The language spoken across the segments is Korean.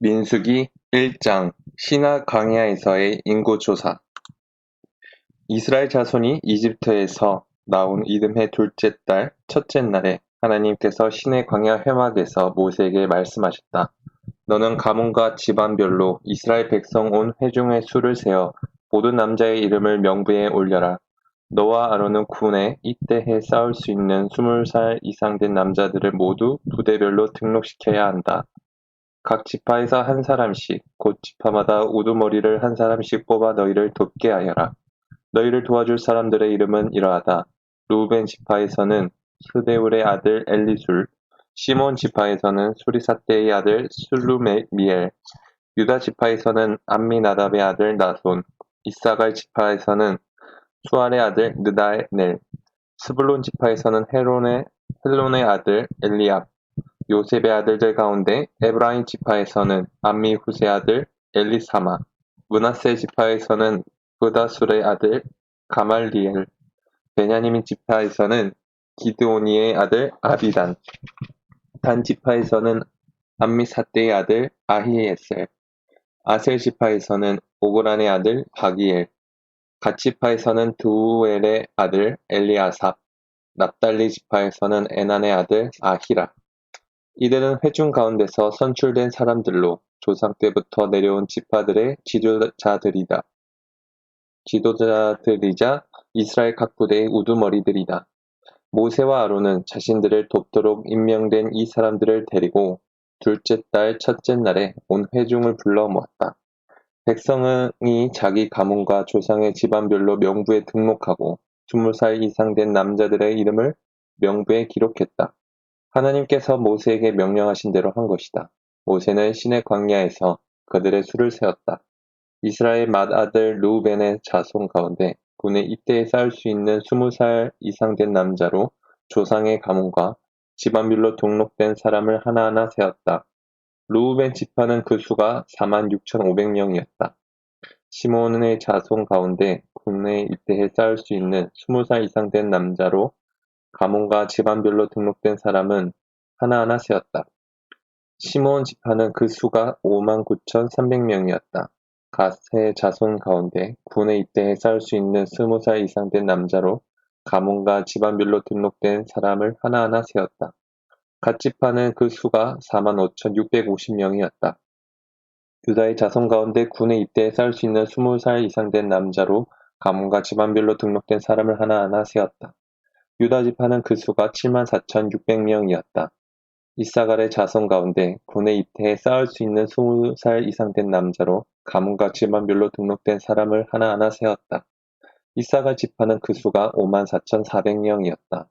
민수기 1장 시나 광야에서의 인구 조사. 이스라엘 자손이 이집트에서 나온 이듬해 둘째 달 첫째 날에 하나님께서 시내 광야 회막에서 모세에게 말씀하셨다. 너는 가문과 집안별로 이스라엘 백성 온 회중의 수를 세어 모든 남자의 이름을 명부에 올려라. 너와 아론은 군에 이때해 싸울 수 있는 20살 이상 된 남자들을 모두 부대별로 등록시켜야 한다. 각 지파에서 한 사람씩 곧 지파마다 우두머리를 한 사람씩 뽑아 너희를 돕게 하여라. 너희를 도와줄 사람들의 이름은 이러하다. 루벤 지파에서는 스데울의 아들 엘리술, 시몬 지파에서는 수리사떼의 아들 슬루미엘, 유다 지파에서는 암미나답의 아들 나손, 이사갈 지파에서는 수알의 아들 느다넬, 스불론 지파에서는 헬론의 아들 엘리압, 요셉의 아들들 가운데 에브라임 지파에서는 암미후스의 아들 엘리사마, 므낫세 지파에서는 브다술의 아들 가말리엘, 베냐민 지파에서는 기드오니의 아들 아비단, 단 지파에서는 암미사떼의 아들 아히에셀, 아셀 지파에서는 오그란의 아들 바기엘, 갓 지파에서는 두우엘의 아들 엘리아삽, 납달리 지파에서는 에난의 아들 아히라. 이들은 회중 가운데서 선출된 사람들로 조상 때부터 내려온 지파들의 지도자들이자 이스라엘 각 부대의 우두머리들이다. 모세와 아론은 자신들을 돕도록 임명된 이 사람들을 데리고 둘째 달 첫째 날에 온 회중을 불러 모았다. 백성이 자기 가문과 조상의 집안별로 명부에 등록하고 20살 이상 된 남자들의 이름을 명부에 기록했다. 하나님께서 모세에게 명령하신 대로 한 것이다. 모세는 시내 광야에서 그들의 수를 세웠다. 이스라엘 맏아들 르우벤의 자손 가운데 군에 입대해 싸울 수 있는 20살 이상 된 남자로 조상의 가문과 집안별로 등록된 사람을 하나하나 세웠다. 르우벤 지파는 그 수가 46,500명이었다. 시몬의 자손 가운데 군에 입대해 싸울 수 있는 20살 이상 된 남자로 가문과 집안별로 등록된 사람은 하나하나 세었다. 시몬 지파는 그 수가 59,300명이었다. 갓의 자손 가운데 군에 입대해 싸울 수 있는 20살 이상 된 남자로 가문과 집안별로 등록된 사람을 하나하나 세었다. 갓 지파는 그 수가 45,650명이었다. 유다의 자손 가운데 군에 입대해 싸울 수 있는 20살 이상 된 남자로 가문과 집안별로 등록된 사람을 하나하나 세었다. 유다 지파는 그 수가 74,600명이었다. 이사갈의 자손 가운데 군에 입대해 싸울 수 있는 20살 이상 된 남자로 가문과 집안별로 등록된 사람을 하나하나 세웠다. 이사갈 지파는 그 수가 54,400명이었다.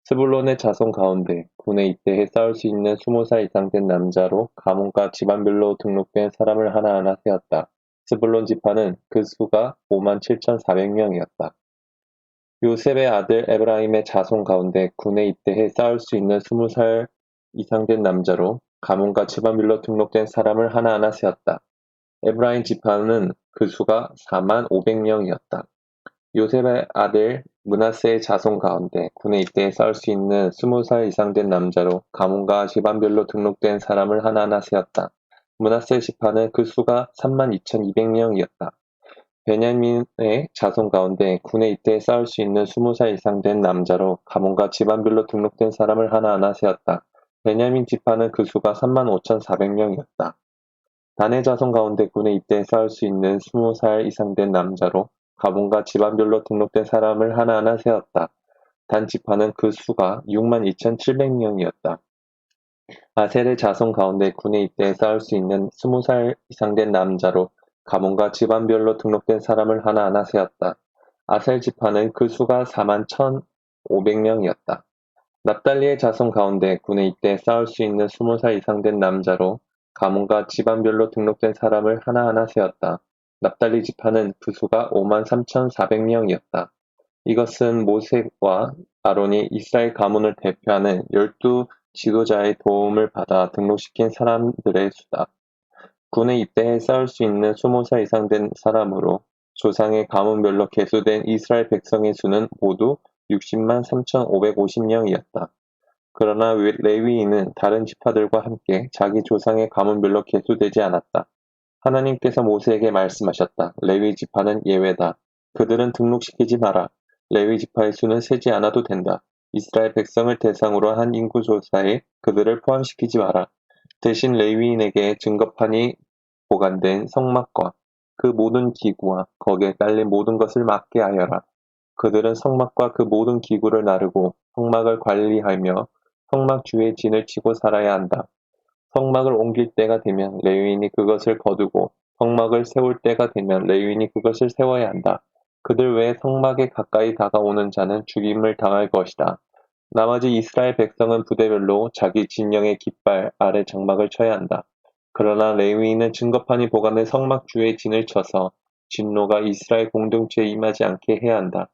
스불론의 자손 가운데 군에 입대해 싸울 수 있는 20살 이상 된 남자로 가문과 집안별로 등록된 사람을 하나하나 세웠다. 스불론 지파는 그 수가 57,400명이었다. 요셉의 아들 에브라임의 자손 가운데 군에 입대해 싸울 수 있는 20살 이상 된 남자로 가문과 집안별로 등록된 사람을 하나하나 세웠다. 에브라임 지파는 그 수가 45,000명이었다. 요셉의 아들 므낫세의 자손 가운데 군에 입대해 싸울 수 있는 20살 이상 된 남자로 가문과 집안별로 등록된 사람을 하나하나 세웠다. 므낫세 지파는 그 수가 32,200명이었다. 베냐민의 자손 가운데 군에 입대해 싸울 수 있는 20살 이상 된 남자로 가문과 집안별로 등록된 사람을 하나하나 세웠다. 베냐민 지파는 그 수가 35,400명이었다. 단의 자손 가운데 군에 입대해 싸울 수 있는 20살 이상 된 남자로 가문과 집안별로 등록된 사람을 하나하나 세웠다. 단 지파는 그 수가 62,700명이었다. 아셀의 자손 가운데 군에 입대해 싸울 수 있는 20살 이상 된 남자로 가문과 집안별로 등록된 사람을 하나하나 세웠다. 아셀 지파는 그 수가 41,500명이었다. 납달리의 자손 가운데 군에 입대해 싸울 수 있는 20살 이상 된 남자로 가문과 집안별로 등록된 사람을 하나하나 세웠다. 납달리 지파는 그 수가 53,400명이었다. 이것은 모세와 아론이 이스라엘 가문을 대표하는 12 지도자의 도움을 받아 등록시킨 사람들의 수다. 군에 입대해 싸울 수 있는 20살 이상 된 사람으로 조상의 가문별로 계수된 이스라엘 백성의 수는 모두 603,550명이었다. 그러나 레위인은 다른 지파들과 함께 자기 조상의 가문별로 계수되지 않았다. 하나님께서 모세에게 말씀하셨다. 레위 지파는 예외다. 그들은 등록시키지 마라. 레위 지파의 수는 세지 않아도 된다. 이스라엘 백성을 대상으로 한 인구조사에 그들을 포함시키지 마라. 대신 레위인에게 증거판이 보관된 성막과 그 모든 기구와 거기에 깔린 모든 것을 맡게 하여라. 그들은 성막과 그 모든 기구를 나르고 성막을 관리하며 성막 주위에 진을 치고 살아야 한다. 성막을 옮길 때가 되면 레위인이 그것을 거두고 성막을 세울 때가 되면 레위인이 그것을 세워야 한다. 그들 외에 성막에 가까이 다가오는 자는 죽임을 당할 것이다. 나머지 이스라엘 백성은 부대별로 자기 진영의 깃발 아래 장막을 쳐야 한다. 그러나 레위인은 증거판이 보관된 성막 주에 진을 쳐서 진노가 이스라엘 공동체에 임하지 않게 해야 한다.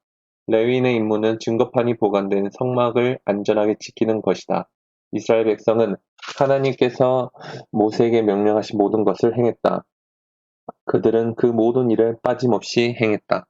레위인의 임무는 증거판이 보관된 성막을 안전하게 지키는 것이다. 이스라엘 백성은 하나님께서 모세에게 명령하신 모든 것을 행했다. 그들은 그 모든 일을 빠짐없이 행했다.